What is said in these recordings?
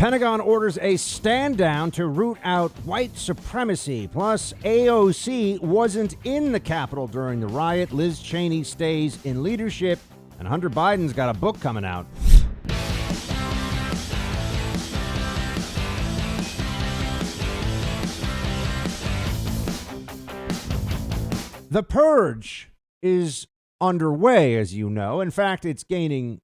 Pentagon orders a stand down to root out white supremacy. Plus, AOC wasn't in the Capitol during the riot. Liz Cheney stays in leadership. And Hunter Biden's got a book coming out. The purge is underway, as you know. In fact, it's gaining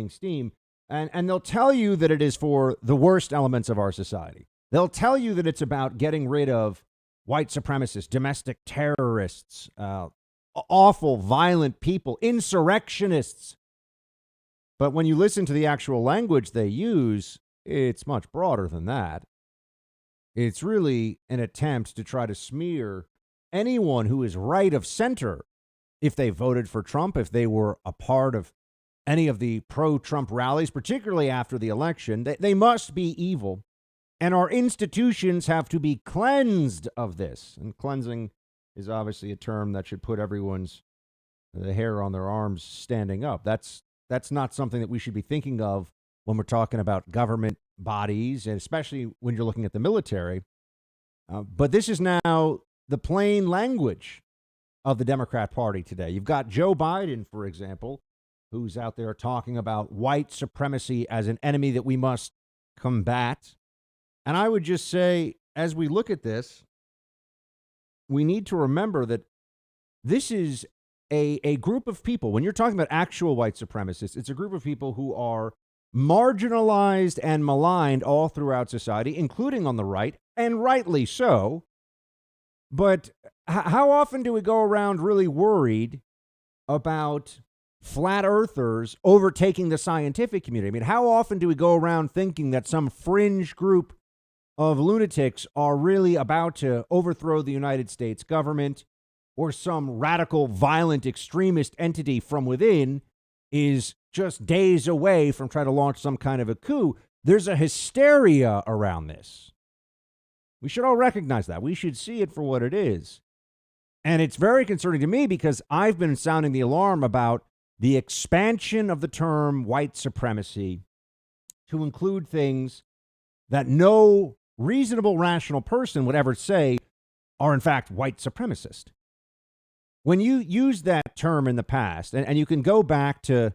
steam. And they'll tell you that it is for the worst elements of our society. They'll tell you that it's about getting rid of white supremacists, domestic terrorists, awful, violent people, insurrectionists. But when you listen to the actual language they use, it's much broader than that. It's really an attempt to try to smear anyone who is right of center, if they voted for Trump, if they were a part of any of the pro-Trump rallies, particularly after the election. They must be evil. And our institutions have to be cleansed of this. And cleansing is obviously a term that should put the hair on their arms standing up. That's not something that we should be thinking of when we're talking about government bodies, and especially when you're looking at the military. But this is now the plain language of the Democrat Party today. You've got Joe Biden, for example, who's out there talking about white supremacy as an enemy that we must combat. And I would just say, as we look at this, we need to remember that this is a group of people. When you're talking about actual white supremacists, it's a group of people who are marginalized and maligned all throughout society, including on the right, and rightly so. But how often do we go around really worried about flat earthers overtaking the scientific community? I mean, how often do we go around thinking that some fringe group of lunatics are really about to overthrow the United States government, or some radical, violent, extremist entity from within is just days away from trying to launch some kind of a coup? There's a hysteria around this. We should all recognize that. We should see it for what it is. And it's very concerning to me because I've been sounding the alarm about the expansion of the term white supremacy to include things that no reasonable, rational person would ever say are, in fact, white supremacist. When you use that term in the past, and you can go back to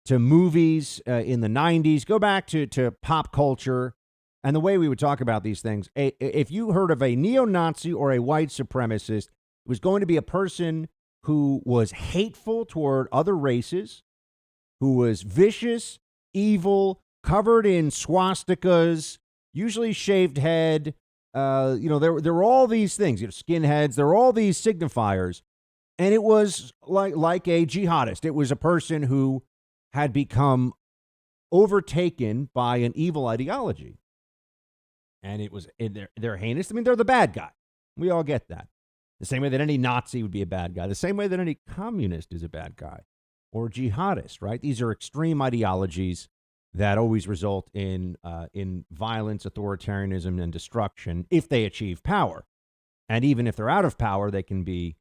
movies in the 90s, go back to pop culture, and the way we would talk about these things, if you heard of a neo-Nazi or a white supremacist, it was going to be a person who was hateful toward other races, who was vicious, evil, covered in swastikas, usually shaved head. There were all these things, skinheads. There were all these signifiers. And it was like a jihadist. It was a person who had become overtaken by an evil ideology. And it was, they're heinous. I mean, they're the bad guy. We all get that. The same way that any Nazi would be a bad guy. The same way that any communist is a bad guy. Or jihadist, right? These are extreme ideologies that always result in violence, authoritarianism, and destruction if they achieve power. And even if they're out of power, they can be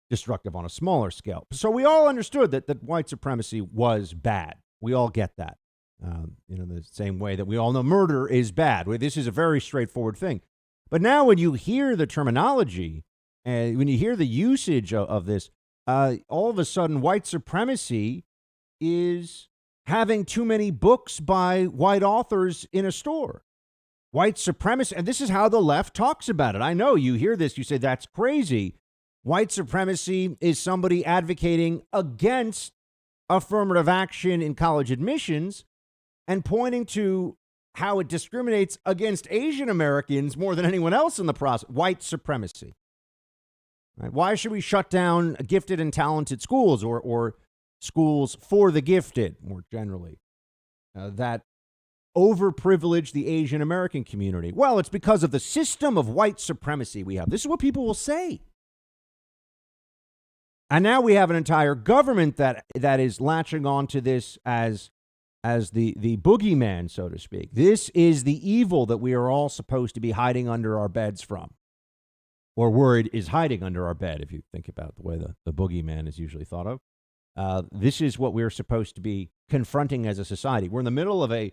destructive on a smaller scale. So we all understood that white supremacy was bad. We all get that. The same way that we all know murder is bad. This is a very straightforward thing. But now when you hear the terminology and when you hear the usage of this, all of a sudden white supremacy is having too many books by white authors in a store. White supremacy, and this is how the left talks about it. I know you hear this, you say that's crazy. White supremacy is somebody advocating against affirmative action in college admissions and pointing to how it discriminates against Asian Americans more than anyone else in the process. White supremacy. Right? Why should we shut down gifted and talented schools or schools for the gifted more generally that overprivilege the Asian American community? Well, it's because of the system of white supremacy we have. This is what people will say. And now we have an entire government that is latching on to this as the boogeyman, so to speak. This is the evil that we are all supposed to be hiding under our beds from, or worried is hiding under our bed, if you think about the way the boogeyman is usually thought of. This is what we're supposed to be confronting as a society. We're in the middle of a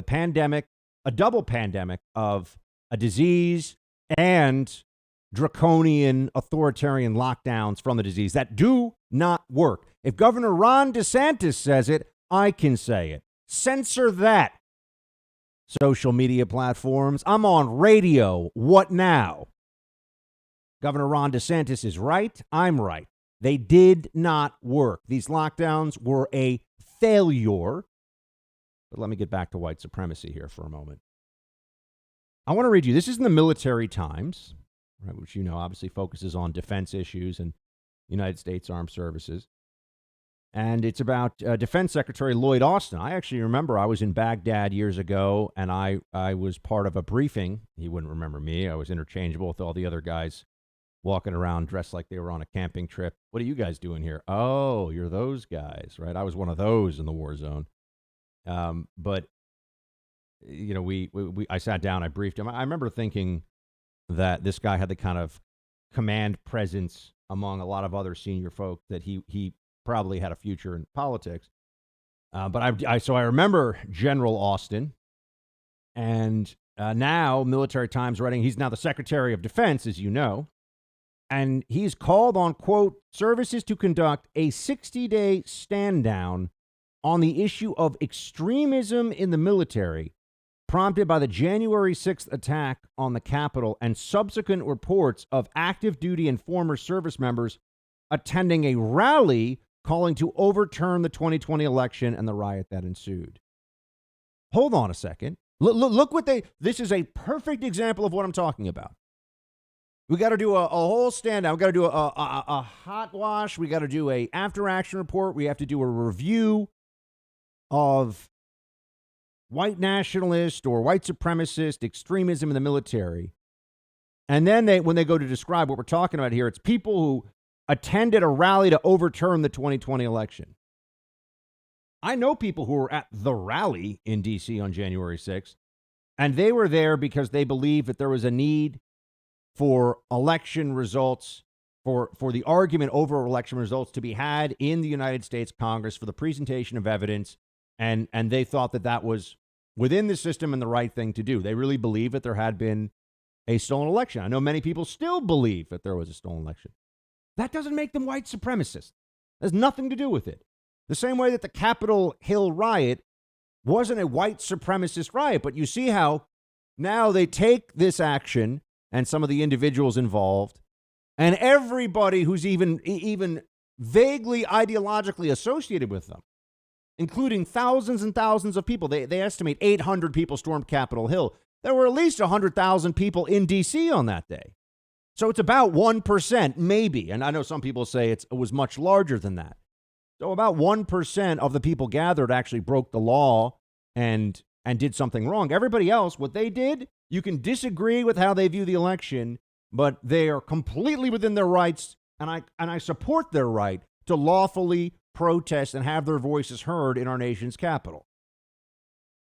pandemic a double pandemic of a disease and draconian authoritarian lockdowns from the disease that do not work. If Governor Ron DeSantis says it, I can say it. Censor that. Social media platforms. I'm on radio. What now? Governor Ron DeSantis is right. I'm right. They did not work. These lockdowns were a failure. But let me get back to white supremacy here for a moment. I want to read you. This is in the Military Times, right, which, you know, obviously focuses on defense issues and United States Armed Services. And it's about Defense Secretary Lloyd Austin. I actually remember I was in Baghdad years ago, and I was part of a briefing. He wouldn't remember me. I was interchangeable with all the other guys walking around dressed like they were on a camping trip. What are you guys doing here? Oh, you're those guys, right? I was one of those in the war zone. But, you know, I sat down, I briefed him. I remember thinking that this guy had the kind of command presence among a lot of other senior folk that he probably had a future in politics. But I remember General Austin, and now Military Times writing, he's now the Secretary of Defense, as you know, and he's called on, quote, services to conduct a 60-day stand down on the issue of extremism in the military, prompted by the January 6th attack on the Capitol and subsequent reports of active duty and former service members attending a rally calling to overturn the 2020 election and the riot that ensued. Hold on a second. Look what this is a perfect example of what I'm talking about. We got to do a whole stand down. We got to do a hot wash. We got to do a after action report. We have to do a review of white nationalist or white supremacist extremism in the military. And then when they go to describe what we're talking about here, it's people who attended a rally to overturn the 2020 election. I know people who were at the rally in D.C. on January 6th, and they were there because they believed that there was a need for election results, for the argument over election results to be had in the United States Congress for the presentation of evidence, and they thought that was within the system and the right thing to do. They really believed that there had been a stolen election. I know many people still believe that there was a stolen election. That doesn't make them white supremacists. It has nothing to do with it. The same way that the Capitol Hill riot wasn't a white supremacist riot, but you see how now they take this action and some of the individuals involved and everybody who's even vaguely ideologically associated with them, including thousands and thousands of people. They estimate 800 people stormed Capitol Hill. There were at least 100,000 people in D.C. on that day. So it's about 1%, maybe. And I know some people say it was much larger than that. So about 1% of the people gathered actually broke the law and did something wrong. Everybody else, what they did, you can disagree with how they view the election, but they are completely within their rights, and I support their right to lawfully protest and have their voices heard in our nation's capital.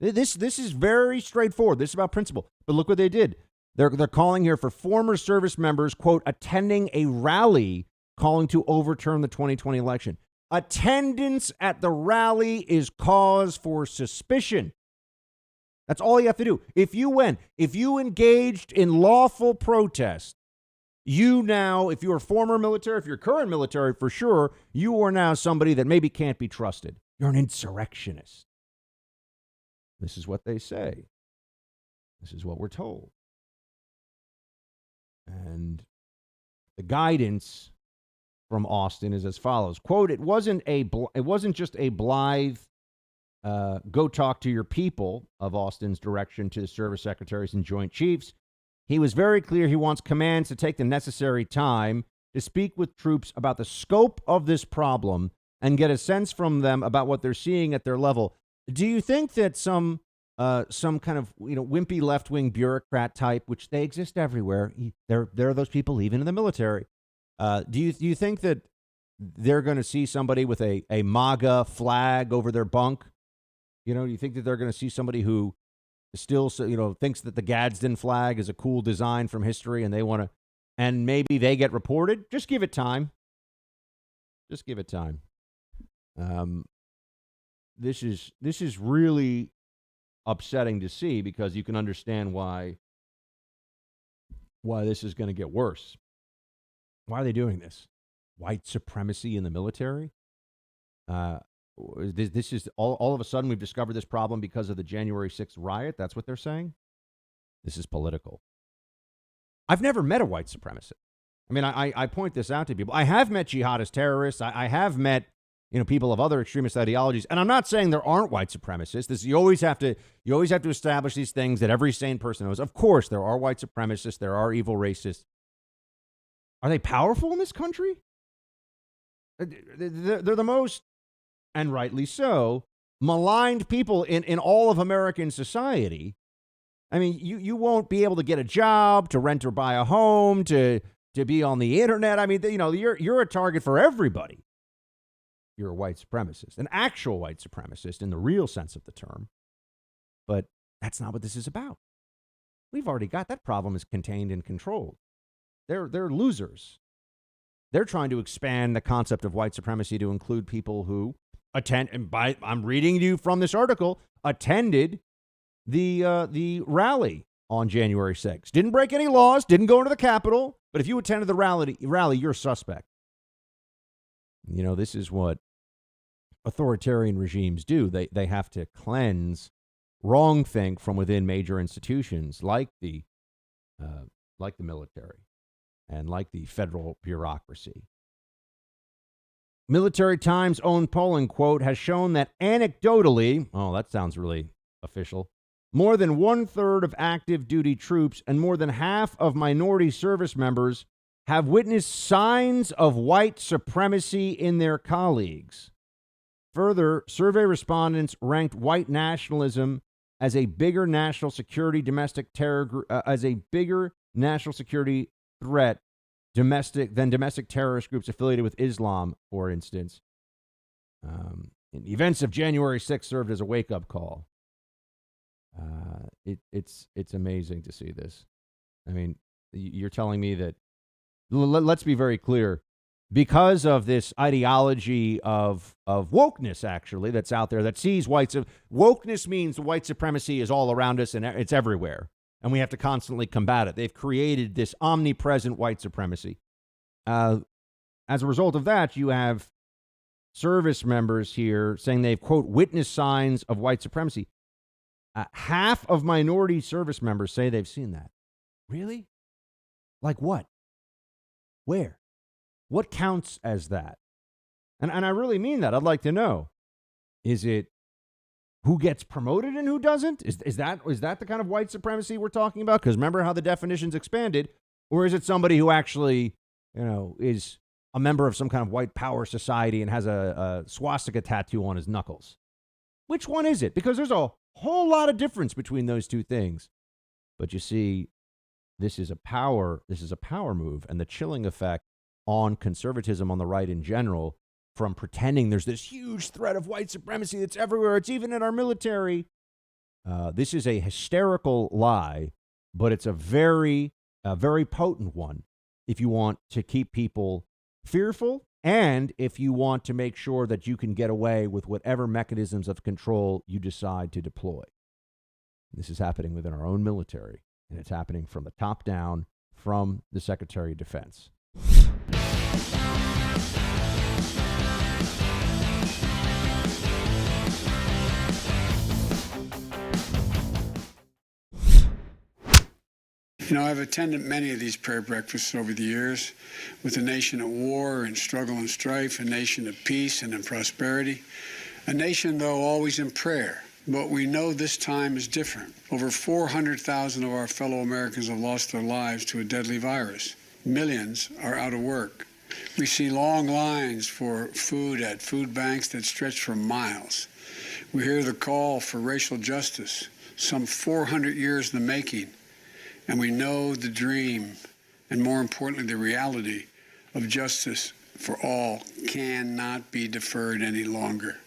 This is very straightforward. This is about principle. But look what they did. They're calling here for former service members, quote, attending a rally calling to overturn the 2020 election. Attendance at the rally is cause for suspicion. That's all you have to do. If you engaged in lawful protest, if you're former military, if you're current military for sure, you are now somebody that maybe can't be trusted. You're an insurrectionist. This is what they say. This is what we're told. And the guidance from Austin is as follows. Quote, it wasn't just a blithe go talk to your people of Austin's direction to the service secretaries and joint chiefs. He was very clear he wants commands to take the necessary time to speak with troops about the scope of this problem and get a sense from them about what they're seeing at their level. Do you think that some kind of wimpy left-wing bureaucrat type, which they exist everywhere, there are those people even in the military, do you think that they're going to see somebody with a MAGA flag over their bunk? Do you think that they're going to see somebody who still, thinks that the Gadsden flag is a cool design from history and they want to, and maybe they get reported? Just give it time. Just give it time. This is really upsetting to see, because you can understand why this is going to get worse. Why are they doing this? White supremacy in the military? This is all of a sudden we've discovered this problem because of the January 6th riot. That's what they're saying. This is political. I've never met a white supremacist. I mean, I point this out to people. I have met jihadist terrorists. I have met, people of other extremist ideologies. And I'm not saying there aren't white supremacists. You always have to establish these things that every sane person knows. Of course, there are white supremacists. There are evil racists. Are they powerful in this country? They're the most, and rightly so, maligned people in all of American society. I mean, you won't be able to get a job, to rent or buy a home, to be on the internet. I mean, you're a target for everybody. You're a white supremacist, an actual white supremacist in the real sense of the term. But that's not what this is about. We've already got that problem is contained and controlled. They're losers. They're trying to expand the concept of white supremacy to include people who attend, and I'm reading you from this article, attended the rally on January 6th. Didn't break any laws, didn't go into the Capitol, but if you attended the rally, you're a suspect. This is what authoritarian regimes do. They have to cleanse wrongthink from within major institutions like the military and like the federal bureaucracy. Military Times' own polling, quote, has shown that anecdotally, that sounds really official, more than 1/3 of active duty troops and more than half of minority service members have witnessed signs of white supremacy in their colleagues. Further, survey respondents ranked white nationalism as a bigger national security threat than domestic terrorist groups affiliated with Islam, for instance. The events of January 6th served as a wake-up call. It's amazing to see this. I mean, you're telling me that, let's be very clear, because of this ideology of wokeness, actually, that's out there, that sees wokeness means white supremacy is all around us and it's everywhere, and we have to constantly combat it. They've created this omnipresent white supremacy. As a result of that, you have service members here saying they've, quote, witnessed signs of white supremacy. Half of minority service members say they've seen that. Really? Like what? Where? What counts as that? And I really mean that. I'd like to know. Is it who gets promoted and who doesn't? Is that the kind of white supremacy we're talking about? Because remember how the definition's expanded? Or is it somebody who actually, is a member of some kind of white power society and has a swastika tattoo on his knuckles? Which one is it? Because there's a whole lot of difference between those two things. But you see, this is a power move, and the chilling effect on conservatism on the right in general, from pretending there's this huge threat of white supremacy that's everywhere, it's even in our military. This is a hysterical lie, but it's a very potent one if you want to keep people fearful and if you want to make sure that you can get away with whatever mechanisms of control you decide to deploy. This is happening within our own military, and it's happening from the top down, from the Secretary of Defense. I've attended many of these prayer breakfasts over the years, with a nation at war and struggle and strife, a nation of peace and in prosperity, a nation, though, always in prayer. But we know this time is different. Over 400,000 of our fellow Americans have lost their lives to a deadly virus. Millions are out of work. We see long lines for food at food banks that stretch for miles. We hear the call for racial justice, some 400 years in the making. And we know the dream, and more importantly, the reality of justice for all cannot be deferred any longer.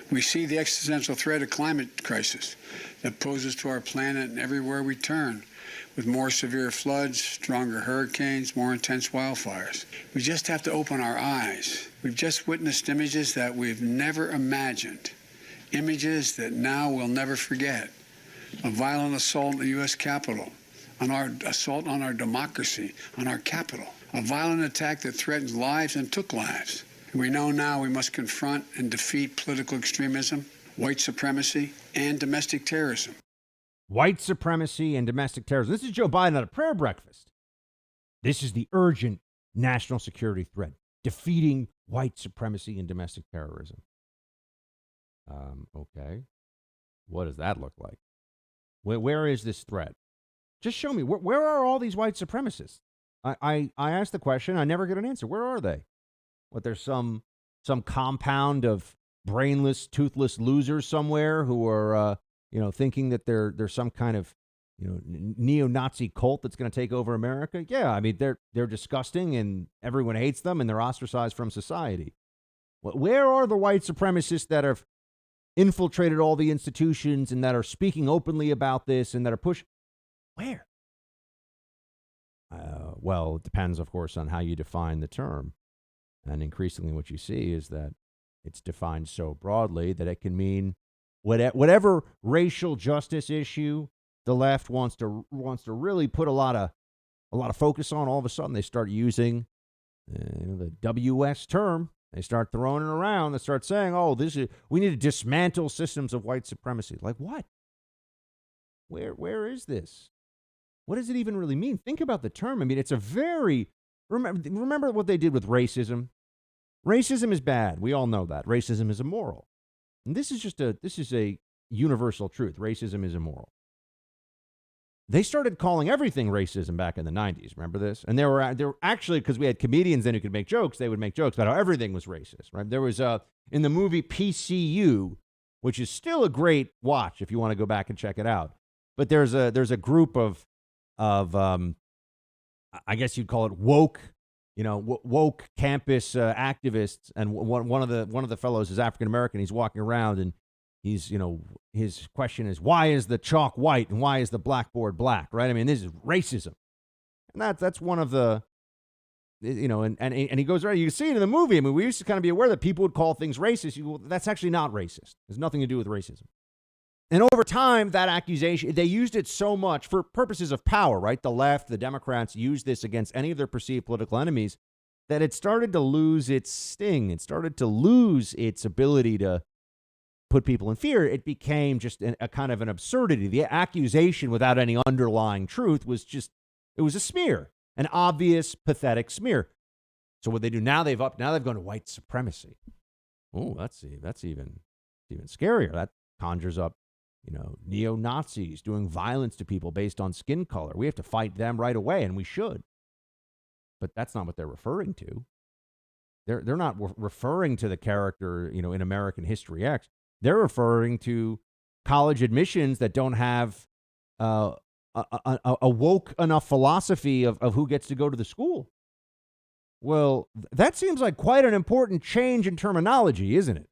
We see the existential threat of climate crisis that poses to our planet and everywhere we turn, with more severe floods, stronger hurricanes, more intense wildfires. We just have to open our eyes. We've just witnessed images that we've never imagined Images that now we'll never forget. A violent assault on the U.S. Capitol, on our assault on our democracy, on our Capitol. A violent attack that threatens lives and took lives. We know now we must confront and defeat political extremism, white supremacy, and domestic terrorism. White supremacy and domestic terrorism. This is Joe Biden at a prayer breakfast. This is the urgent national security threat, defeating white supremacy and domestic terrorism. Okay. What does that look like? Where is this threat? Just show me. Where are all these white supremacists? I asked the question. I never get an answer. Where are they? What, there's some compound of brainless, toothless losers somewhere who are, thinking that there's some kind of, neo-Nazi cult that's going to take over America? Yeah, I mean, they're disgusting and everyone hates them and they're ostracized from society. Where are the white supremacists that have infiltrated all the institutions and that are speaking openly about this and that are pushing? Where? Well, it depends, of course, on how you define the term. And increasingly what you see is that it's defined so broadly that it can mean whatever racial justice issue the left wants to really put a lot of focus on. All of a sudden, they start using the WS term. They start throwing it around. They start saying, we need to dismantle systems of white supremacy. Like what? Where is this? What does it even really mean? Think about the term. I mean, it's a very, remember what they did with racism? Racism is bad. We all know that. Racism is immoral. And this is a universal truth. Racism is immoral. They started calling everything racism back in the 90s. Remember this? And they were actually, because we had comedians then who could make jokes, they would make jokes about how everything was racist, right? There was in the movie PCU, which is still a great watch if you want to go back and check it out. But there's a group of I guess you'd call it woke campus activists, and one of the fellows is African American. He's walking around and he's, his question is, why is the chalk white and why is the blackboard black? Right? I mean, this is racism, and that's one of the, and he goes right. You can see it in the movie. I mean, we used to kind of be aware that people would call things racist. That's actually not racist. There's nothing to do with racism. And over time, that accusation, they used it so much for purposes of power, right? The left, the Democrats used this against any of their perceived political enemies, that it started to lose its sting. It started to lose its ability to put people in fear. It became just a kind of an absurdity. The accusation without any underlying truth was it was a smear, an obvious, pathetic smear. So what they do now, they've gone to white supremacy. Oh, that's even scarier. That conjures up, neo-Nazis doing violence to people based on skin color. We have to fight them right away, and we should. But that's not what they're referring to. They're not referring to the character, in American History X. They're referring to college admissions that don't have a woke enough philosophy of who gets to go to the school. Well, that seems like quite an important change in terminology, isn't it?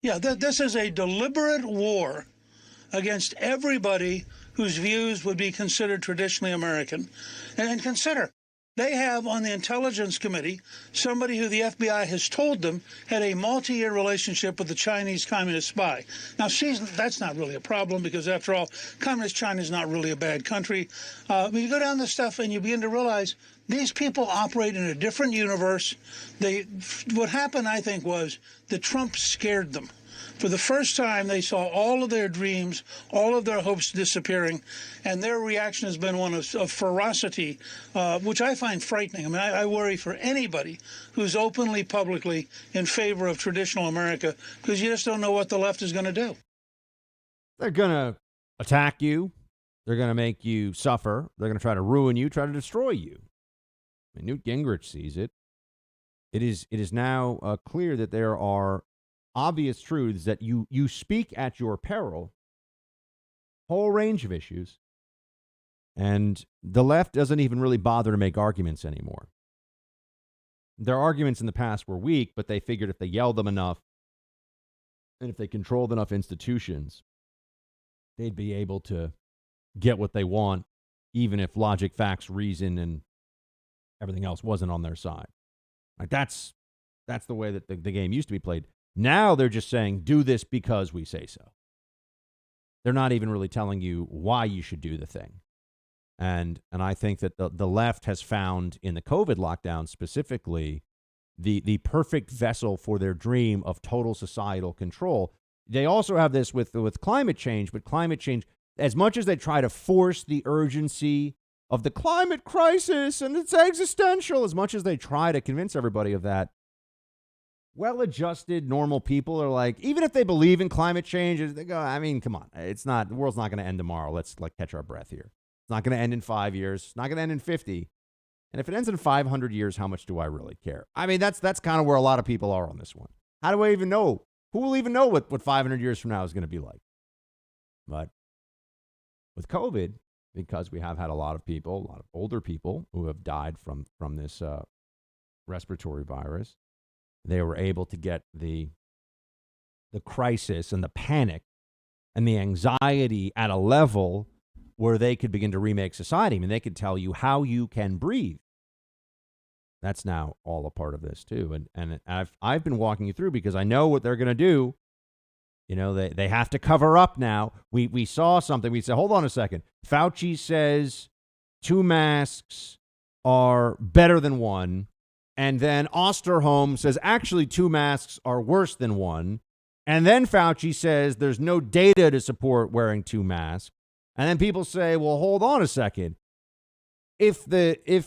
Yeah, this is a deliberate war against everybody whose views would be considered traditionally American. And consider, they have on the Intelligence Committee somebody who the FBI has told them had a multi-year relationship with the Chinese Communist spy. Now, that's not really a problem because, after all, Communist China is not really a bad country. But you go down this stuff and you begin to realize these people operate in a different universe. What happened, I think, was that Trump scared them. For the first time, they saw all of their dreams, all of their hopes disappearing, and their reaction has been one of ferocity, which I find frightening. I mean, I worry for anybody who's openly, publicly in favor of traditional America, because you just don't know what the left is going to do. They're going to attack you. They're going to make you suffer. They're going to try to ruin you, try to destroy you. I mean, Newt Gingrich sees it. It is now clear that there are obvious truths that you speak at your peril, whole range of issues, and the left doesn't even really bother to make arguments anymore. Their arguments in the past were weak, but they figured if they yelled them enough and if they controlled enough institutions, they'd be able to get what they want, even if logic, facts, reason, and everything else wasn't on their side. Like that's the way that the game used to be played. Now they're just saying, do this because we say so. They're not even really telling you why you should do the thing. And I think that the left has found in the COVID lockdown specifically the perfect vessel for their dream of total societal control. They also have this with climate change, but climate change, as much as they try to force the urgency of the climate crisis and it's existential, as much as they try to convince everybody of that, well-adjusted, normal people are like, even if they believe in climate change, they go, I mean, come on, the world's not going to end tomorrow. Let's catch our breath here. It's not going to end in 5 years. It's not going to end in 50. And if it ends in 500 years, how much do I really care? I mean, that's kind of where a lot of people are on this one. How do I even know? Who will even know what 500 years from now is going to be like? But with COVID, because we have had a lot of older people who have died from this respiratory virus, they were able to get the crisis and the panic and the anxiety at a level where they could begin to remake society. I mean, they could tell you how you can breathe. That's now all a part of this too. And I've been walking you through because I know what they're going to do. You know, they have to cover up now. We saw something. We said, hold on a second. Fauci says 2 masks are better than 1. And then Osterholm says, actually, 2 masks are worse than 1. And then Fauci says there's no data to support wearing 2 masks. And then people say, well, hold on a second. If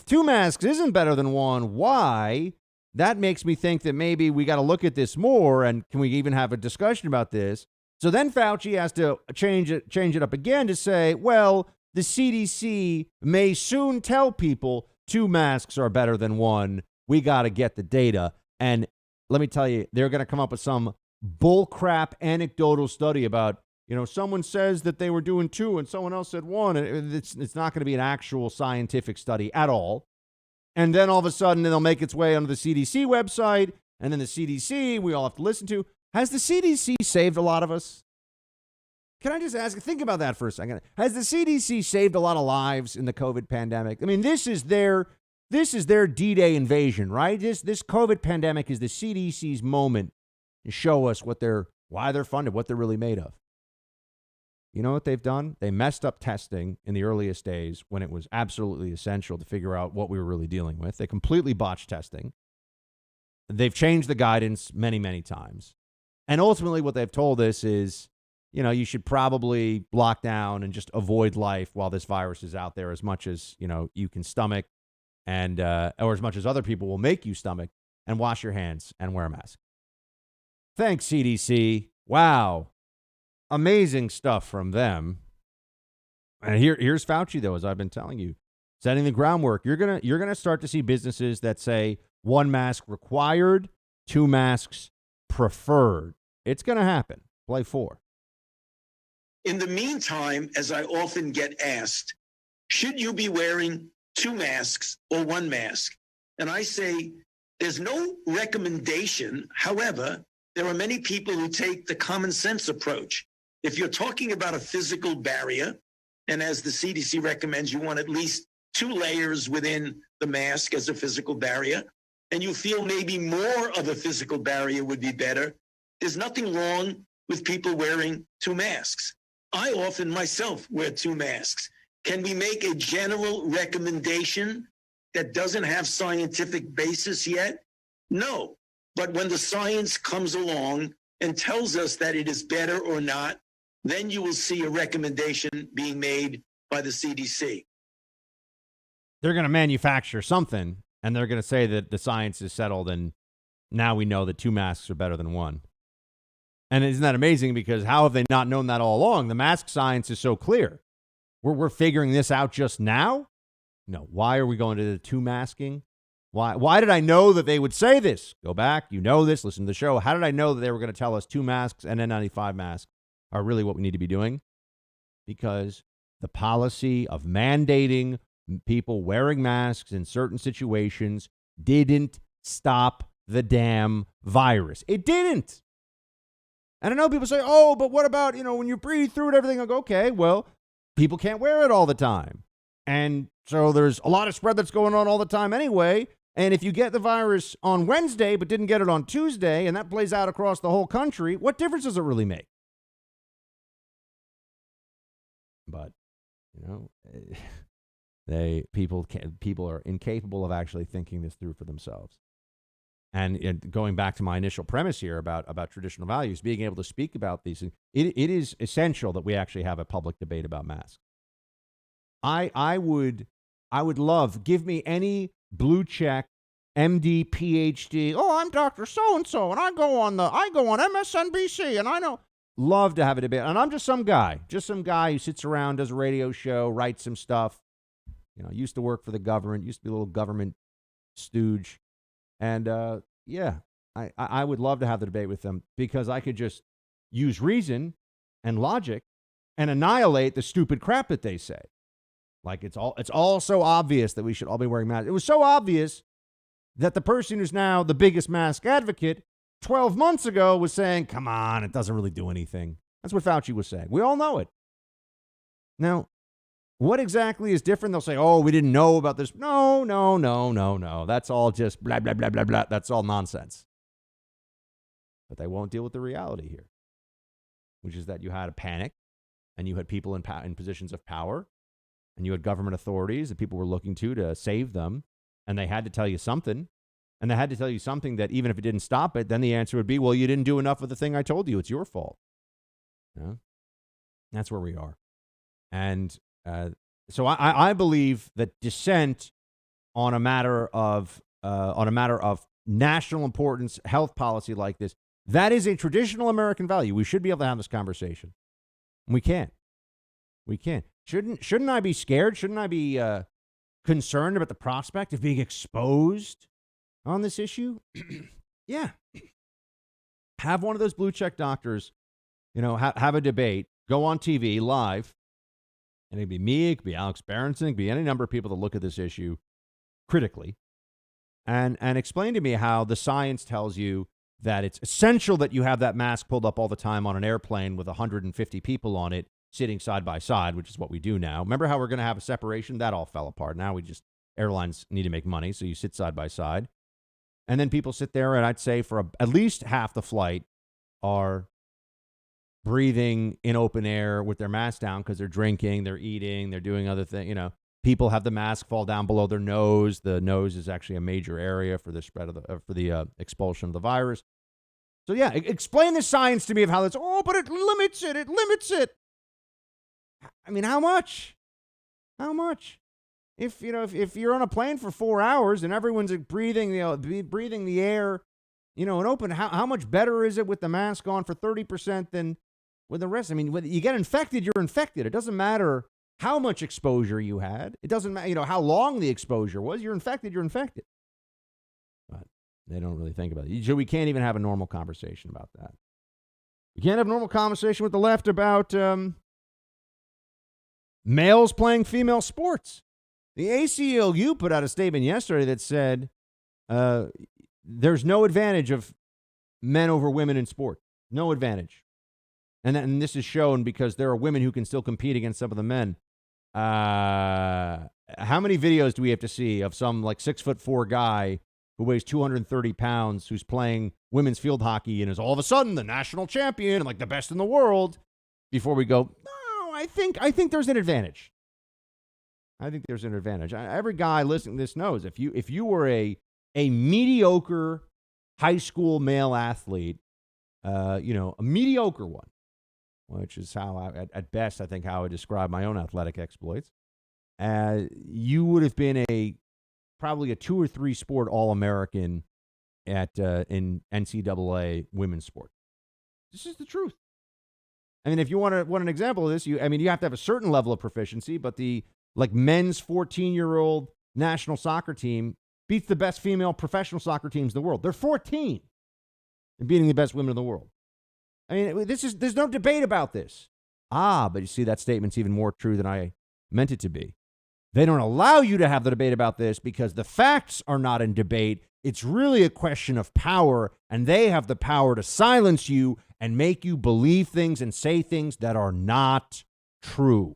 2 masks isn't better than 1, why? That makes me think that maybe we got to look at this more. And can we even have a discussion about this? So then Fauci has to change it up again to say, well, the CDC may soon tell people 2 masks are better than 1. We got to get the data. And let me tell you, they're going to come up with some bullcrap anecdotal study about, you know, someone says that they were doing 2 and someone else said 1. It's not going to be an actual scientific study at all. And then all of a sudden they'll make its way onto the CDC website. And then the CDC, we all have to listen to. Has the CDC saved a lot of us? Can I just ask, think about that for a second. Has the CDC saved a lot of lives in the COVID pandemic? I mean, this is their D-Day invasion, right? This COVID pandemic is the CDC's moment to show us why they're funded, what they're really made of. You know what they've done? They messed up testing in the earliest days when it was absolutely essential to figure out what we were really dealing with. They completely botched testing. They've changed the guidance many, many times. And ultimately what they've told us is, you know, you should probably lock down and just avoid life while this virus is out there as much as, you know, you can stomach and or as much as other people will make you stomach, and wash your hands and wear a mask. Thanks, CDC. Wow. Amazing stuff from them. And here's Fauci, though, as I've been telling you, setting the groundwork. You're gonna start to see businesses that say 1 mask required, 2 masks preferred. It's gonna happen. Play 4. In the meantime, as I often get asked, should you be wearing 2 masks or 1 mask? And I say there's no recommendation. However, there are many people who take the common sense approach. If you're talking about a physical barrier, and as the CDC recommends, you want at least 2 layers within the mask as a physical barrier, and you feel maybe more of a physical barrier would be better, there's nothing wrong with people wearing 2 masks. I often myself wear 2 masks. Can we make a general recommendation that doesn't have scientific basis yet? No. But when the science comes along and tells us that it is better or not, then you will see a recommendation being made by the CDC. They're going to manufacture something, and they're going to say that the science is settled, and now we know that 2 masks are better than 1. And isn't that amazing? Because how have they not known that all along? The mask science is so clear. We're figuring this out just now? No. Why are we going to the 2 masking? Why did I know that they would say this? Go back. You know this. Listen to the show. How did I know that they were going to tell us 2 masks and N95 masks are really what we need to be doing? Because the policy of mandating people wearing masks in certain situations didn't stop the damn virus. It didn't. And I know people say, oh, but what about, when you breathe through it, everything? I go, okay, well, people can't wear it all the time. And so there's a lot of spread that's going on all the time anyway. And if you get the virus on Wednesday but didn't get it on Tuesday, and that plays out across the whole country, what difference does it really make? But, people are incapable of actually thinking this through for themselves. And going back to my initial premise here about traditional values, being able to speak about these things, it is essential that we actually have a public debate about masks. I would love, give me any blue check, MD, PhD. Oh, I'm Dr. So-and-so, and I go on MSNBC, and I know. Love to have a debate. And I'm just some guy who sits around, does a radio show, writes some stuff. Used to work for the government, used to be a little government stooge. And, I would love to have the debate with them because I could just use reason and logic and annihilate the stupid crap that they say. Like it's all so obvious that we should all be wearing masks. It was so obvious that the person who's now the biggest mask advocate 12 months ago was saying, come on, it doesn't really do anything. That's what Fauci was saying. We all know it. Now, what exactly is different? They'll say, oh, we didn't know about this. No. That's all just blah, blah, blah, blah, blah. That's all nonsense. But they won't deal with the reality here, which is that you had a panic and you had people in positions of power and you had government authorities that people were looking to save them. And they had to tell you something. And they had to tell you something that even if it didn't stop it, then the answer would be, well, you didn't do enough of the thing I told you. It's your fault. That's where we are. And so I believe that dissent on a matter of national importance, health policy like this, that is a traditional American value. We should be able to have this conversation. We can't. Shouldn't I be scared? Shouldn't I be concerned about the prospect of being exposed on this issue? Yeah. Have one of those blue check doctors, have a debate, go on TV live. And it could be me, it could be Alex Berenson, it could be any number of people that look at this issue critically and explain to me how the science tells you that it's essential that you have that mask pulled up all the time on an airplane with 150 people on it sitting side by side, which is what we do now. Remember how we're going to have a separation? That all fell apart. Now airlines need to make money, so you sit side by side. And then people sit there, and I'd say for at least half the flight are breathing in open air with their mask down because they're drinking, they're eating, they're doing other things. People have the mask fall down below their nose. The nose is actually a major area for the spread of the expulsion of the virus. So yeah, explain the science to me of how that's. Oh, but it limits it. It limits it. I mean, how much? How much? If you're on a plane for 4 hours and everyone's breathing the air, and open, how much better is it with the mask on for 30% than with the rest? I mean, when you get infected, you're infected. It doesn't matter how much exposure you had. It doesn't matter, how long the exposure was. You're infected. But they don't really think about it. So we can't even have a normal conversation about that. We can't have a normal conversation with the left about males playing female sports. The ACLU put out a statement yesterday that said there's no advantage of men over women in sport. No advantage. And this is shown because there are women who can still compete against some of the men. How many videos do we have to see of some 6'4" guy who weighs 230 pounds who's playing women's field hockey and is all of a sudden the national champion and the best in the world before we go, no, I think there's an advantage. I think there's an advantage. Every guy listening to this knows if you were a mediocre high school male athlete, a mediocre one, which is how at best I think how I describe my own athletic exploits, you would have been probably a 2 or 3 sport All-American in NCAA women's sport. This is the truth. I mean, if you want an example of this, you have to have a certain level of proficiency, but the men's 14-year-old national soccer team beats the best female professional soccer teams in the world. They're 14 and beating the best women in the world. I mean, there's no debate about this. But you see, that statement's even more true than I meant it to be. They don't allow you to have the debate about this because the facts are not in debate. It's really a question of power, and they have the power to silence you and make you believe things and say things that are not true.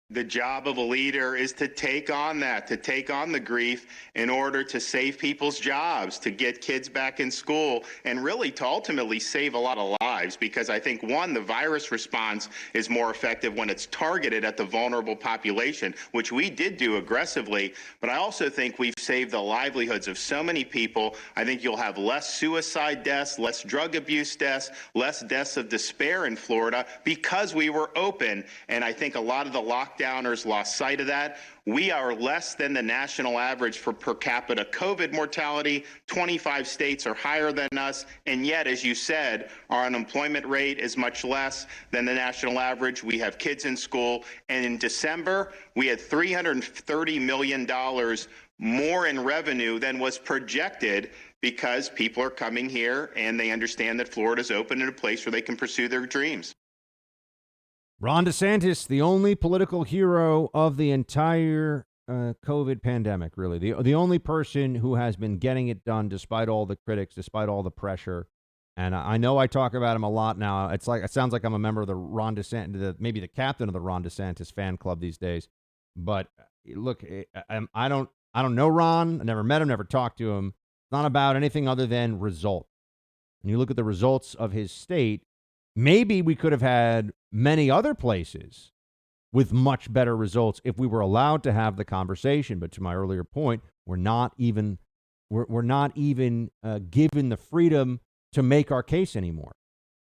The job of a leader is to take on that, to take on the grief in order to save people's jobs, to get kids back in school, and really to ultimately save a lot of lives. Because I think, one, the virus response is more effective when it's targeted at the vulnerable population, which we did do aggressively. But I also think we've saved the livelihoods of so many people. I think you'll have less suicide deaths, less drug abuse deaths, less deaths of despair in Florida because we were open. And I think a lot of the lockdowners lost sight of that. We are less than the national average for per capita COVID mortality. 25 states are higher than us. And yet, as you said, our unemployment rate is much less than the national average. We have kids in school. And in December, we had $330 million more in revenue than was projected because people are coming here and they understand that Florida's open in a place where they can pursue their dreams. Ron DeSantis, the only political hero of the entire COVID pandemic, really. The only person who has been getting it done despite all the critics, despite all the pressure. And I know I talk about him a lot now. It sounds like I'm a member of the Ron DeSantis, maybe the captain of the Ron DeSantis fan club these days. But look, I don't know Ron. I never met him, never talked to him. It's not about anything other than result. And you look at the results of his state, maybe we could have had many other places with much better results if we were allowed to have the conversation. But to my earlier point, we're not even given the freedom to make our case anymore.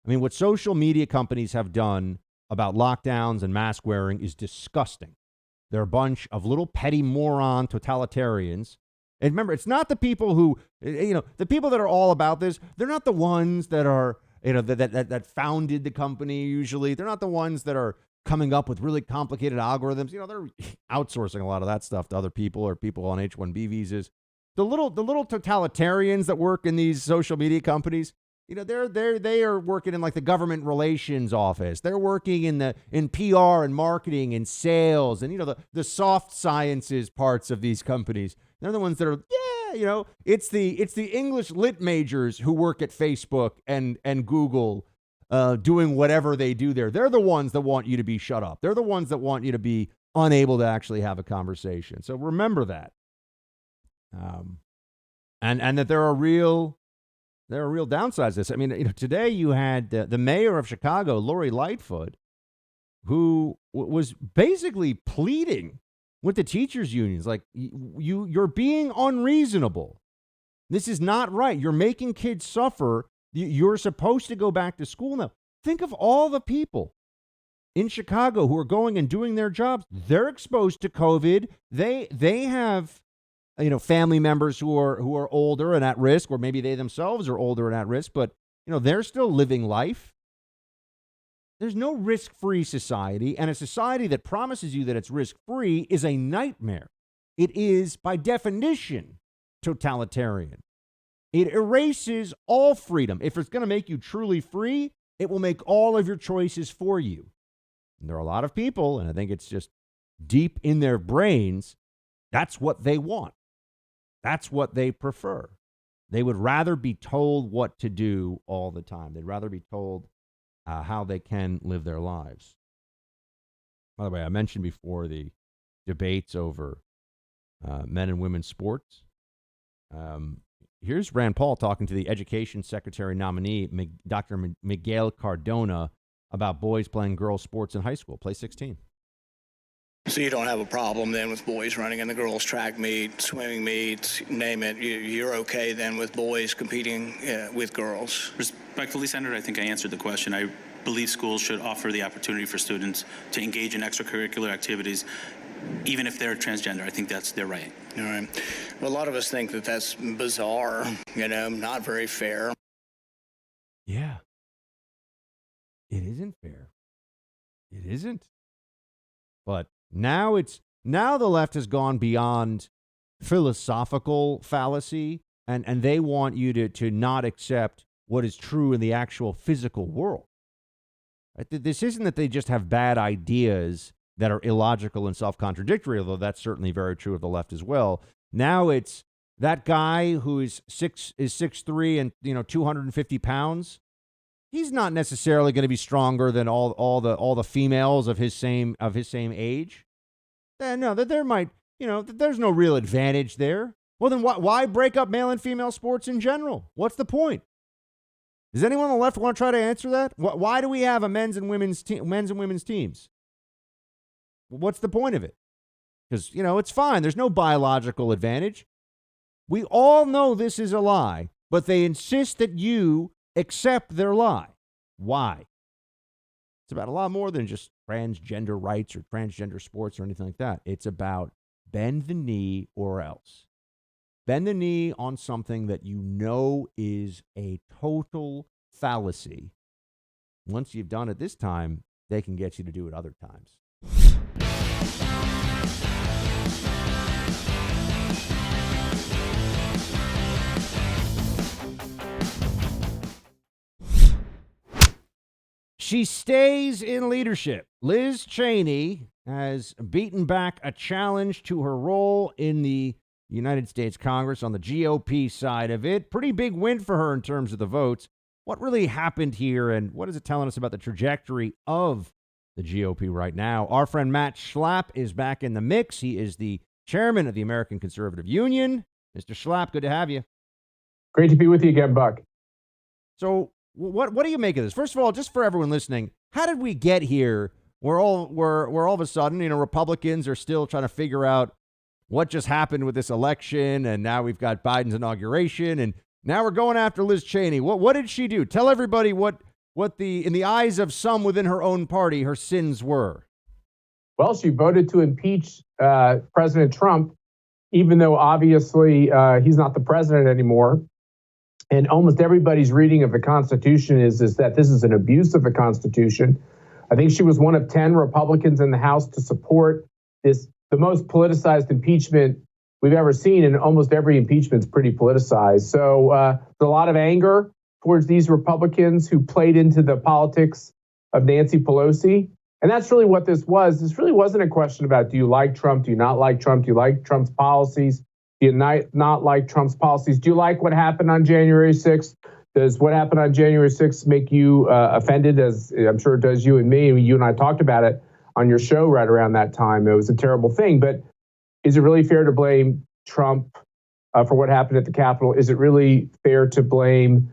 I mean, what social media companies have done about lockdowns and mask wearing is disgusting. They're a bunch of little petty moron totalitarians. And remember, it's not the people who, the people that are all about this. They're not the ones that are, that founded the company usually. They're not the ones that are coming up with really complicated algorithms. They're outsourcing a lot of that stuff to other people or people on H-1B visas. The little totalitarians that work in these social media companies, they are working in like the government relations office. They're working in PR and marketing and sales and the soft sciences parts of these companies. They're the ones that are it's the English lit majors who work at Facebook and Google doing whatever they do there. They're the ones that want you to be shut up. They're the ones that want you to be unable to actually have a conversation. So remember that. And that there are real downsides to this. I mean, today you had the mayor of Chicago, Lori Lightfoot, who was basically pleading with the teachers' unions, like, you're being unreasonable. This is not right. You're making kids suffer. You're supposed to go back to school now. Think of all the people in Chicago who are going and doing their jobs. They're exposed to COVID. They have family members who are older and at risk, or maybe they themselves are older and at risk, but they're still living life. There's no risk-free society, and a society that promises you that it's risk-free is a nightmare. It is, by definition, totalitarian. It erases all freedom. If it's going to make you truly free, it will make all of your choices for you. And there are a lot of people, and I think it's just deep in their brains, that's what they want. That's what they prefer. They would rather be told what to do all the time. They'd rather be told how they can live their lives. By the way, I mentioned before the debates over men and women's sports. Here's Rand Paul talking to the Education Secretary nominee, Dr. Miguel Cardona, about boys playing girls' sports in high school. Play 16. So you don't have a problem then with boys running in the girls' track meet, swimming meets, name it. You're okay then with boys competing with girls? Respectfully, Senator, I think I answered the question. I believe schools should offer the opportunity for students to engage in extracurricular activities, even if they're transgender. I think that's their right. All right. Well, a lot of us think that that's bizarre, not very fair. Yeah. It isn't fair. It isn't. But now the left has gone beyond philosophical fallacy, and they want you to not accept what is true in the actual physical world. Right? This isn't that they just have bad ideas that are illogical and self-contradictory, although that's certainly very true of the left as well. Now it's that guy who is 6'3" and 250 pounds. He's not necessarily going to be stronger than all the females of his same age. No, that there might, there's no real advantage there. Well, then why break up male and female sports in general? What's the point? Does anyone on the left want to try to answer that? Why do we have a men's and women's teams? What's the point of it? Because, it's fine. There's no biological advantage. We all know this is a lie, but they insist that you accept their lie. Why? It's about a lot more than just transgender rights or transgender sports or anything like that. It's about bend the knee or else. Bend the knee on something that you know is a total fallacy. Once you've done it this time, they can get you to do it other times. She stays in leadership. Liz Cheney has beaten back a challenge to her role in the United States Congress on the GOP side of it. Pretty big win for her in terms of the votes. What really happened here, and what is it telling us about the trajectory of the GOP right now? Our friend Matt Schlapp is back in the mix. He is the chairman of the American Conservative Union. Mr. Schlapp, good to have you. Great to be with you again, Buck. So what do you make of this? First of all, just for everyone listening, how did we get here where all of a sudden, Republicans are still trying to figure out what just happened with this election, and now we've got Biden's inauguration, and now we're going after Liz Cheney. What did she do? Tell everybody what in the eyes of some within her own party, her sins were. Well, she voted to impeach President Trump, even though obviously he's not the president anymore. And almost everybody's reading of the Constitution is that this is an abuse of the Constitution. I think she was one of 10 Republicans in the House to support this, the most politicized impeachment we've ever seen, and almost every impeachment's pretty politicized. So there's a lot of anger towards these Republicans who played into the politics of Nancy Pelosi. And that's really what this was. This really wasn't a question about, do you like Trump? Do you not like Trump? Do you like Trump's policies? Do you not like Trump's policies? Do you like what happened on January 6th? Does what happened on January 6th make you offended, as I'm sure it does you and me? You and I talked about it on your show right around that time. It was a terrible thing. But is it really fair to blame Trump for what happened at the Capitol? Is it really fair to blame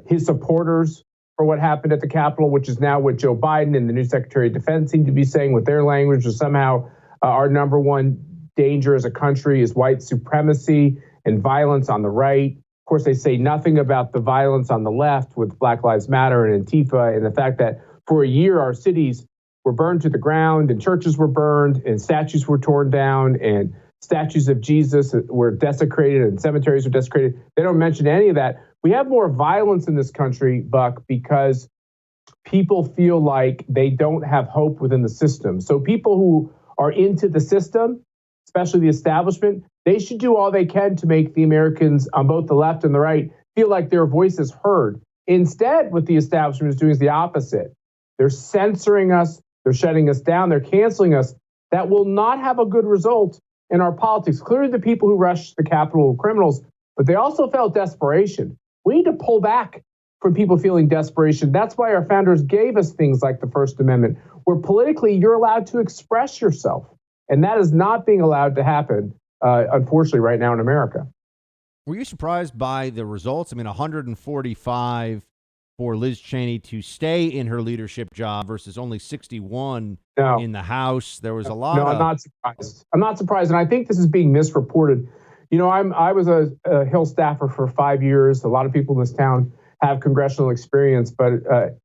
his supporters for what happened at the Capitol, which is now what Joe Biden and the new Secretary of Defense seem to be saying with their language, or somehow our number one danger as a country is white supremacy and violence on the right? Of course, they say nothing about the violence on the left with Black Lives Matter and Antifa, and the fact that for a year our cities were burned to the ground, and churches were burned, and statues were torn down, and statues of Jesus were desecrated, and cemeteries were desecrated. They don't mention any of that. We have more violence in this country, Buck, because people feel like they don't have hope within the system. So people who are into the system, especially the establishment, they should do all they can to make the Americans on both the left and the right feel like their voice is heard. Instead, what the establishment is doing is the opposite. They're censoring us, they're shutting us down, they're canceling us. That will not have a good result in our politics. Clearly, the people who rushed the Capitol were criminals, but they also felt desperation. We need to pull back from people feeling desperation. That's why our founders gave us things like the First Amendment, where politically you're allowed to express yourself. And that is not being allowed to happen, unfortunately, right now in America. Were you surprised by the results? I mean, 145 for Liz Cheney to stay in her leadership job versus only 61 in the House. There was a lot. I'm not surprised. I'm not surprised. And I think this is being misreported. I was a Hill staffer for 5 years. A lot of people in this town have congressional experience, but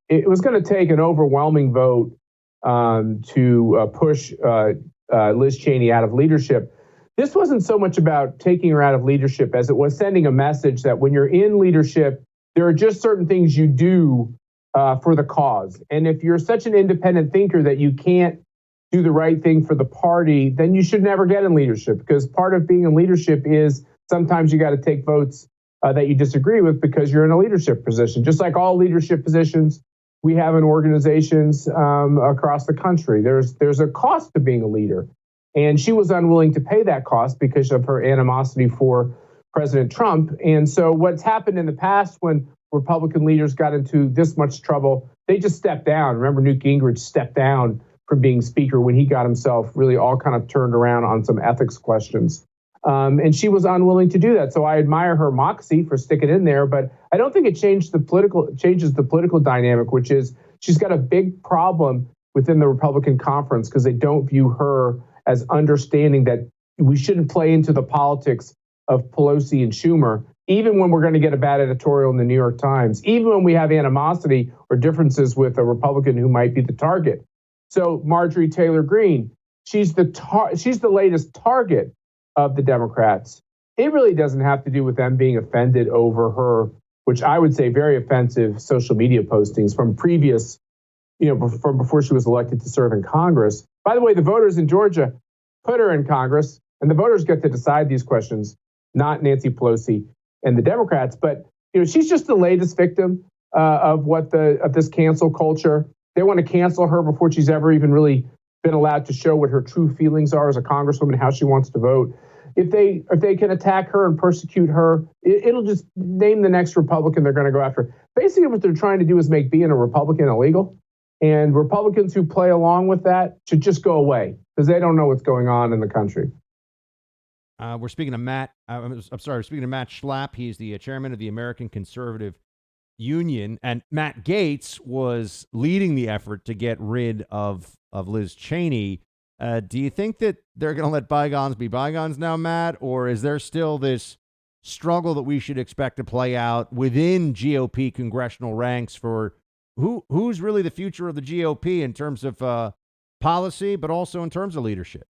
it was going to take an overwhelming vote to push Liz Cheney out of leadership. This wasn't so much about taking her out of leadership as it was sending a message that when you're in leadership, there are just certain things you do for the cause. And if you're such an independent thinker that you can't do the right thing for the party, then you should never get in leadership, because part of being in leadership is sometimes you got to take votes that you disagree with because you're in a leadership position. Just like all leadership positions, we have in organizations across the country. There's a cost to being a leader. And she was unwilling to pay that cost because of her animosity for President Trump. And so what's happened in the past when Republican leaders got into this much trouble, they just stepped down. Remember, Newt Gingrich stepped down from being speaker when he got himself really all kind of turned around on some ethics questions. And she was unwilling to do that. So I admire her moxie for sticking in there, but I don't think it changes the political dynamic, which is she's got a big problem within the Republican conference because they don't view her as understanding that we shouldn't play into the politics of Pelosi and Schumer, even when we're going to get a bad editorial in the New York Times, even when we have animosity or differences with a Republican who might be the target. So Marjorie Taylor Greene, she's the latest target of the Democrats. It really doesn't have to do with them being offended over her, which I would say very offensive social media postings from previous, from before she was elected to serve in Congress. By the way, the voters in Georgia put her in Congress, and the voters get to decide these questions, not Nancy Pelosi and the Democrats. But she's just the latest victim of this cancel culture. They want to cancel her before she's ever even really been allowed to show what her true feelings are as a congresswoman, how she wants to vote. If they can attack her and persecute her, it'll just name the next Republican they're going to go after. Basically, what they're trying to do is make being a Republican illegal. And Republicans who play along with that should just go away because they don't know what's going on in the country. We're speaking to Matt. We're speaking to Matt Schlapp. He's the chairman of the American Conservative Union. And Matt Gaetz was leading the effort to get rid of Liz Cheney. Do you think that they're going to let bygones be bygones now, Matt? Or is there still this struggle that we should expect to play out within GOP congressional ranks for who's really the future of the GOP in terms of policy, but also in terms of leadership?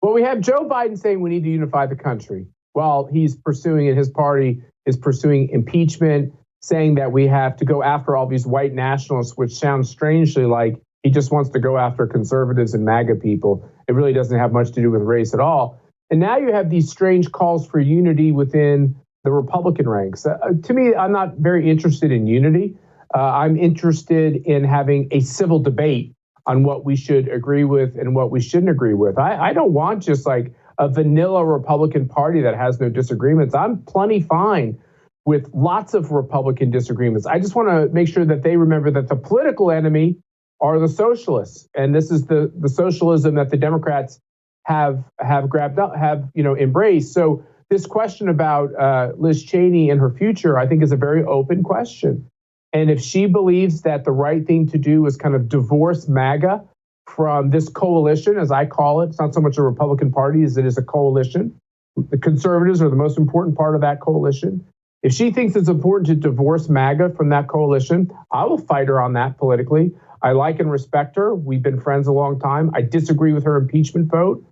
Well, we have Joe Biden saying we need to unify the country. Well, he's pursuing it. His party is pursuing impeachment, saying that we have to go after all these white nationalists, which sounds strangely like he just wants to go after conservatives and MAGA people. It really doesn't have much to do with race at all. And now you have these strange calls for unity within the Republican ranks. To me, I'm not very interested in unity. I'm interested in having a civil debate on what we should agree with and what we shouldn't agree with. I don't want just like a vanilla Republican Party that has no disagreements. I'm plenty fine with lots of Republican disagreements. I just want to make sure that they remember that the political enemy are the socialists. And this is the socialism that the Democrats have grabbed up, embraced. So this question about Liz Cheney and her future, I think is a very open question. And if she believes that the right thing to do is kind of divorce MAGA from this coalition, as I call it, it's not so much a Republican Party as it is a coalition. The conservatives are the most important part of that coalition. If she thinks it's important to divorce MAGA from that coalition, I will fight her on that politically. I like and respect her. We've been friends a long time. I disagree with her impeachment vote.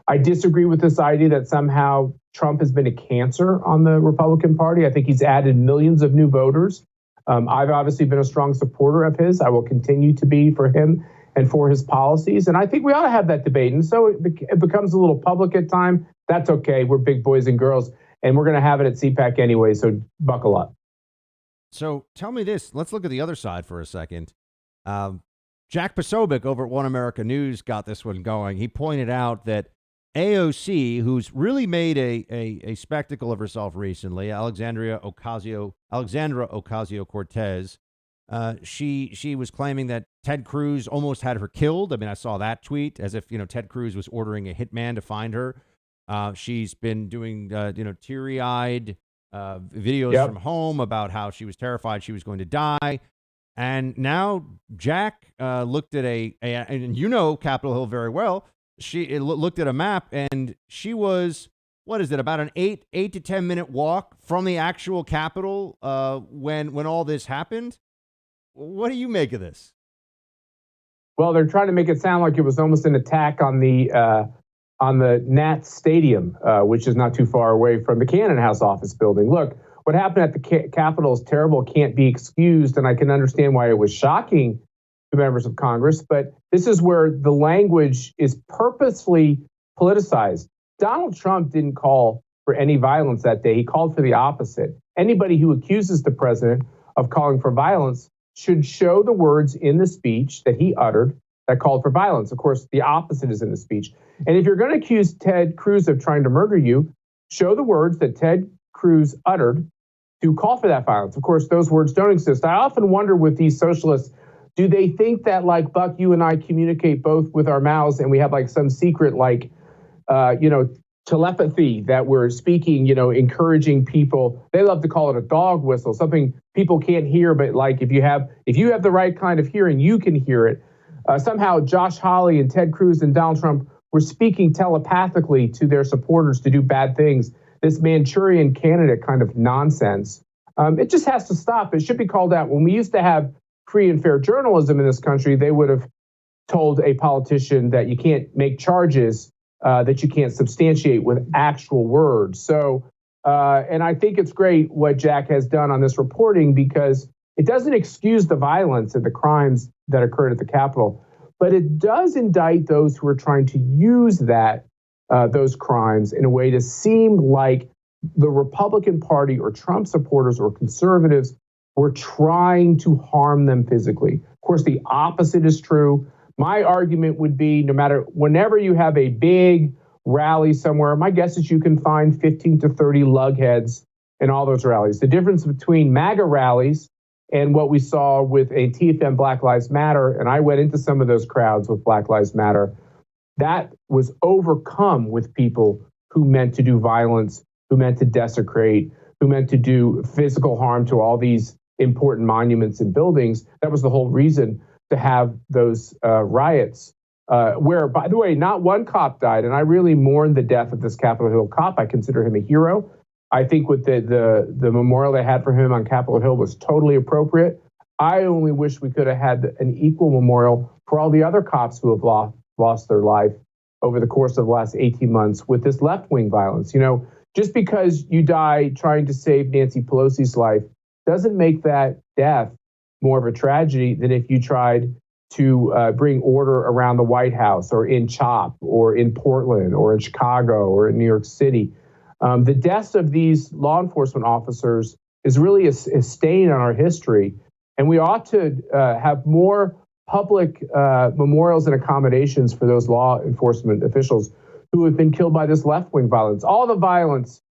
I disagree with this idea that somehow Trump has been a cancer on the Republican Party. I think he's added millions of new voters. I've obviously been a strong supporter of his. I will continue to be for him and for his policies. And I think we ought to have that debate. And so it becomes a little public at time. That's okay. We're big boys and girls, and we're going to have it at CPAC anyway. So buckle up. So tell me this. Let's look at the other side for a second. Jack Posobiec over at One America News got this one going. He pointed out that AOC, who's really made a spectacle of herself recently, Alexandra Ocasio-Cortez, she was claiming that Ted Cruz almost had her killed. I mean, I saw that tweet as if, Ted Cruz was ordering a hitman to find her. She's been doing, teary-eyed videos from home about how she was terrified she was going to die. And now Jack looked at and Capitol Hill very well. She looked at a map, and she was, about an 8 to 10 minute walk from the actual Capitol when all this happened. What do you make of this? Well, they're trying to make it sound like it was almost an attack on the Nats Stadium, which is not too far away from the Cannon House office building. Look, what happened at the Capitol is terrible, can't be excused, and I can understand why it was shocking to members of Congress, but this is where the language is purposefully politicized. Donald Trump didn't call for any violence that day. He called for the opposite. Anybody who accuses the president of calling for violence should show the words in the speech that he uttered that called for violence. Of course, the opposite is in the speech. And if you're going to accuse Ted Cruz of trying to murder you, show the words that Ted Cruz uttered to call for that violence. Of course, those words don't exist. I often wonder with these socialists, do they think that, like, Buck, you and I communicate both with our mouths and we have like some secret, like, telepathy that we're speaking, encouraging people. They love to call it a dog whistle, something people can't hear, but like if you have the right kind of hearing, you can hear it. Somehow Josh Hawley and Ted Cruz and Donald Trump were speaking telepathically to their supporters to do bad things. This Manchurian candidate kind of nonsense. It just has to stop. It should be called out. When we used to have free and fair journalism in this country, they would have told a politician that you can't make charges that you can't substantiate with actual words. So, and I think it's great what Jack has done on this reporting, because it doesn't excuse the violence and the crimes that occurred at the Capitol, but it does indict those who are trying to use those crimes in a way to seem like the Republican Party or Trump supporters or conservatives were trying to harm them physically. Of course, the opposite is true. My argument would be whenever you have a big rally somewhere, my guess is you can find 15 to 30 lugheads in all those rallies. The difference between MAGA rallies and what we saw with Antifa and Black Lives Matter, and I went into some of those crowds with Black Lives Matter, that was overcome with people who meant to do violence, who meant to desecrate, who meant to do physical harm to all these important monuments and buildings. That was the whole reason to have those riots, where, by the way, not one cop died. And I really mourn the death of this Capitol Hill cop. I consider him a hero. I think with the memorial they had for him on Capitol Hill was totally appropriate. I only wish we could have had an equal memorial for all the other cops who have lost their life over the course of the last 18 months with this left-wing violence. Just because you die trying to save Nancy Pelosi's life doesn't make that death more of a tragedy than if you tried to bring order around the White House or in CHOP or in Portland or in Chicago or in New York City. The deaths of these law enforcement officers is really a stain on our history. And we ought to have more public memorials and accommodations for those law enforcement officials who have been killed by this left-wing violence. All the violence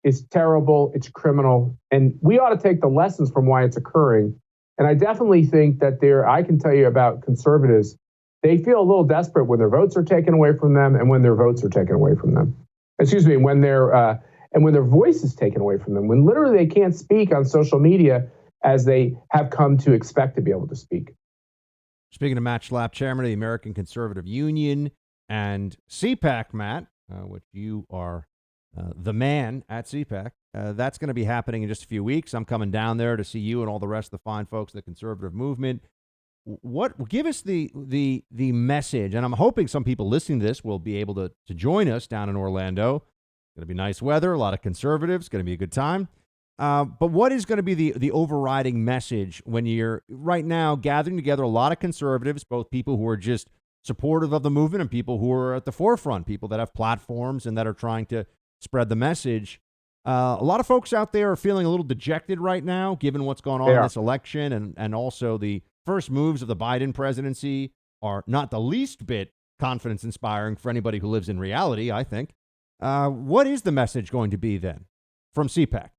is terrible, it's criminal, and we ought to take the lessons from why it's occurring. And I definitely think that I can tell you about conservatives, they feel a little desperate when their votes are taken away from them and when their votes are taken away from them. When their voice is taken away from them, when literally they can't speak on social media as they have come to expect to be able to speak. Speaking of Matt Schlapp, chairman of the American Conservative Union and CPAC, Matt, which you are the man at CPAC, that's going to be happening in just a few weeks. I'm coming down there to see you and all the rest of the fine folks in the conservative movement. Give us the message, and I'm hoping some people listening to this will be able to join us down in Orlando. It's going to be nice weather, a lot of conservatives, going to be a good time. But what is going to be the overriding message when you're right now gathering together a lot of conservatives, both people who are just supportive of the movement and people who are at the forefront, people that have platforms and that are trying to spread the message? A lot of folks out there are feeling a little dejected right now, given what's going on in this election, and also the first moves of the Biden presidency are not the least bit confidence-inspiring for anybody who lives in reality, I think. What is the message going to be then from CPAC?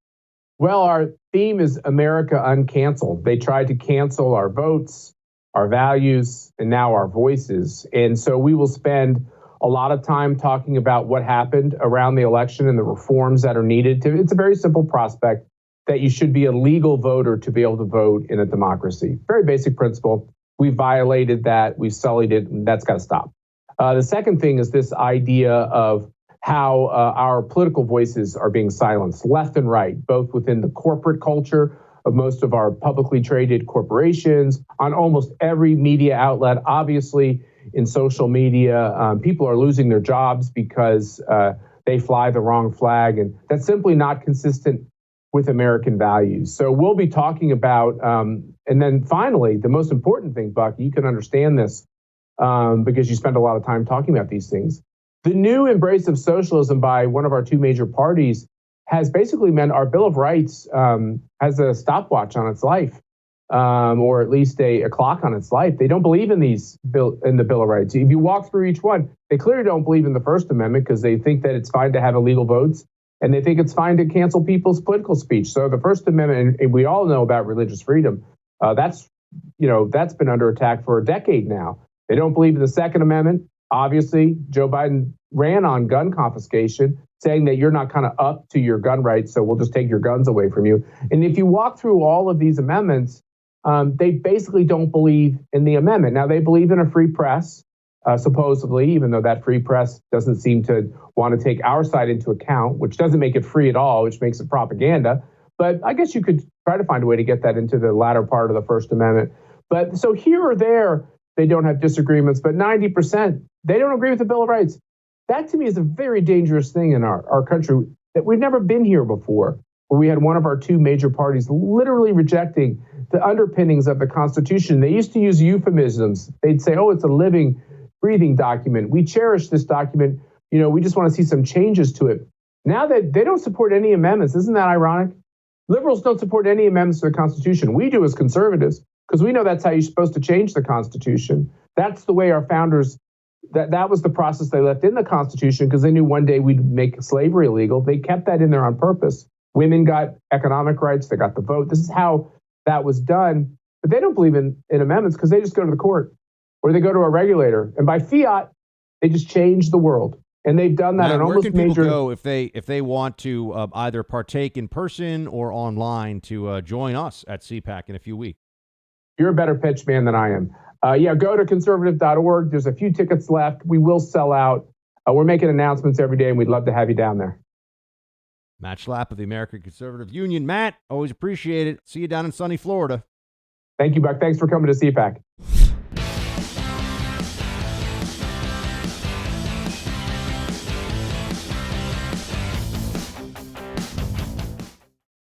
Well, our theme is America Uncanceled. They tried to cancel our votes, our values, and now our voices. And so we will spend a lot of time talking about what happened around the election and the reforms that are needed. It's a very simple prospect that you should be a legal voter to be able to vote in a democracy. Very basic principle. We violated that. We sullied it, and that's got to stop. The second thing is this idea of how our political voices are being silenced left and right, both within the corporate culture of most of our publicly traded corporations, on almost every media outlet, obviously in social media. People are losing their jobs because they fly the wrong flag, and that's simply not consistent with American values. So we'll be talking about, and then finally, the most important thing, Buck, you can understand this because you spend a lot of time talking about these things. The new embrace of socialism by one of our two major parties has basically meant our Bill of Rights has a stopwatch on its life. or at least a clock on its life. They don't believe in in the Bill of Rights. If you walk through each one, they clearly don't believe in the First Amendment because they think that it's fine to have illegal votes, and they think it's fine to cancel people's political speech. So the First Amendment, and we all know about religious freedom, that's been under attack for a decade now. They don't believe in the Second Amendment. Obviously, Joe Biden ran on gun confiscation, saying that you're not kind of up to your gun rights, so we'll just take your guns away from you. And if you walk through all of these amendments, they basically don't believe in the amendment. Now, they believe in a free press, supposedly, even though that free press doesn't seem to want to take our side into account, which doesn't make it free at all, which makes it propaganda. But I guess you could try to find a way to get that into the latter part of the First Amendment. But so here or there, they don't have disagreements, but 90%, they don't agree with the Bill of Rights. That to me is a very dangerous thing in our country, that we've never been here before, where we had one of our two major parties literally rejecting the underpinnings of the Constitution. They used to use euphemisms. They'd say, oh, it's a living, breathing document. We cherish this document. We just want to see some changes to it. Now that they don't support any amendments, isn't that ironic? Liberals don't support any amendments to the Constitution. We do as conservatives, because we know that's how you're supposed to change the Constitution. That's the way our founders, that was the process they left in the Constitution, because they knew one day we'd make slavery illegal. They kept that in there on purpose. Women got economic rights. They got the vote. This is how that was done. But they don't believe in amendments because they just go to the court or they go to a regulator. And by fiat, they just change the world. And they've done that on almost major. Where can people go if they want to either partake in person or online to join us at CPAC in a few weeks? You're a better pitch man than I am. Go to conservative.org. There's a few tickets left. We will sell out. We're making announcements every day, and we'd love to have you down there. Matt Schlapp of the American Conservative Union. Matt, always appreciate it. See you down in sunny Florida. Thank you, Buck. Thanks for coming to CPAC.